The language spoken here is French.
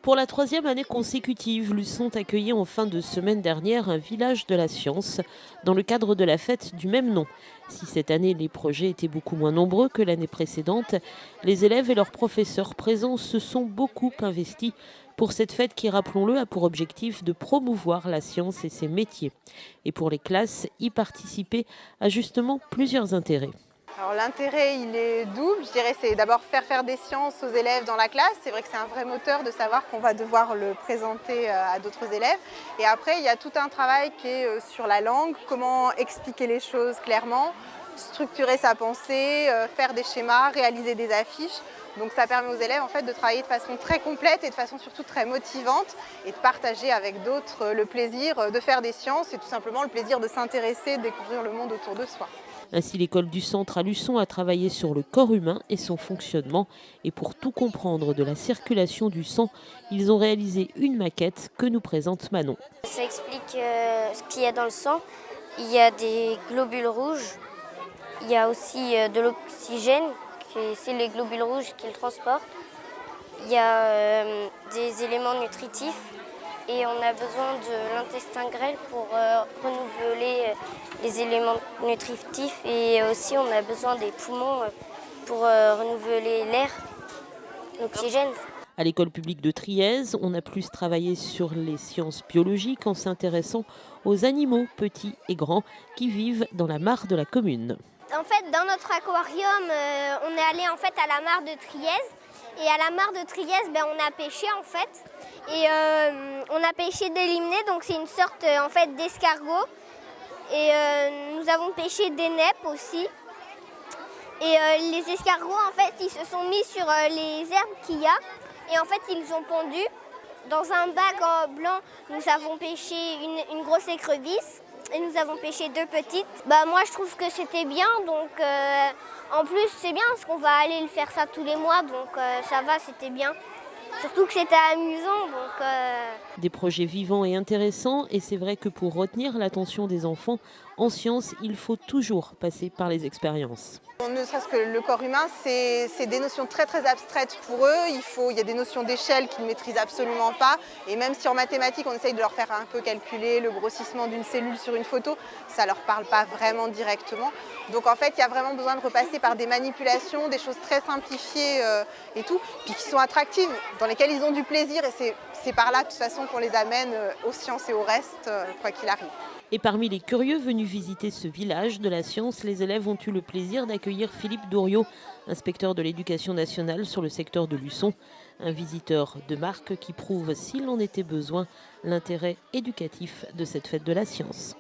Pour la troisième année consécutive, Luçon accueillait en fin de semaine dernière un village de la science dans le cadre de la fête du même nom. Si cette année les projets étaient beaucoup moins nombreux que l'année précédente, les élèves et leurs professeurs présents se sont beaucoup investis pour cette fête qui, rappelons-le, a pour objectif de promouvoir la science et ses métiers. Et pour les classes, y participer a justement plusieurs intérêts. Alors l'intérêt, il est double. Je dirais, c'est d'abord faire des sciences aux élèves dans la classe. C'est vrai que c'est un vrai moteur de savoir qu'on va devoir le présenter à d'autres élèves. Et après, il y a tout un travail qui est sur la langue, comment expliquer les choses clairement, structurer sa pensée, faire des schémas, réaliser des affiches. Donc ça permet aux élèves en fait de travailler de façon très complète et de façon surtout très motivante et de partager avec d'autres le plaisir de faire des sciences et tout simplement le plaisir de s'intéresser, de découvrir le monde autour de soi. Ainsi, l'école du centre à Luçon a travaillé sur le corps humain et son fonctionnement. Et pour tout comprendre de la circulation du sang, ils ont réalisé une maquette que nous présente Manon. Ça explique ce qu'il y a dans le sang. Il y a des globules rouges, il y a aussi de l'oxygène, c'est les globules rouges qui le transportent. Il y a des éléments nutritifs et on a besoin de l'intestin grêle pour renouveler les éléments nutritifs et aussi on a besoin des poumons pour renouveler l'air, l'oxygène. À l'école publique de Trièze, on a plus travaillé sur les sciences biologiques en s'intéressant aux animaux petits et grands qui vivent dans la mare de la commune. En fait, dans notre aquarium, on est allé en fait à la mare de Trièze. Et à la mare de Trièze, on a pêché en fait. Et on a pêché des limnés, donc c'est une sorte en fait d'escargot. Et nous avons pêché des neppes aussi. Et les escargots en fait, ils se sont mis sur les herbes qu'il y a. Et en fait, ils ont pondu. Dans un bac en blanc, nous avons pêché une grosse écrevisse. Et nous avons pêché 2 petites. Moi, je trouve que c'était bien. Donc, en plus, c'est bien parce qu'on va aller le faire ça tous les mois. Donc, ça va, c'était bien. Surtout que c'était amusant. Donc, Des projets vivants et intéressants. Et c'est vrai que pour retenir l'attention des enfants en sciences, il faut toujours passer par les expériences. Ne serait-ce que le corps humain, c'est des notions très très abstraites pour eux. Il y a des notions d'échelle qu'ils ne maîtrisent absolument pas. Et même si en mathématiques, on essaye de leur faire un peu calculer le grossissement d'une cellule sur une photo, ça ne leur parle pas vraiment directement. Donc en fait, il y a vraiment besoin de repasser par des manipulations, des choses très simplifiées et tout, puis qui sont attractives, dans lesquelles ils ont du plaisir. Et c'est par là, de toute façon, qu'on les amène aux sciences et au reste, quoi qu'il arrive. Et parmi les curieux venus visiter ce village de la science, les élèves ont eu le plaisir d'accueillir Philippe Doriot, inspecteur de l'éducation nationale sur le secteur de Luçon, un visiteur de marque qui prouve, s'il en était besoin, l'intérêt éducatif de cette fête de la science.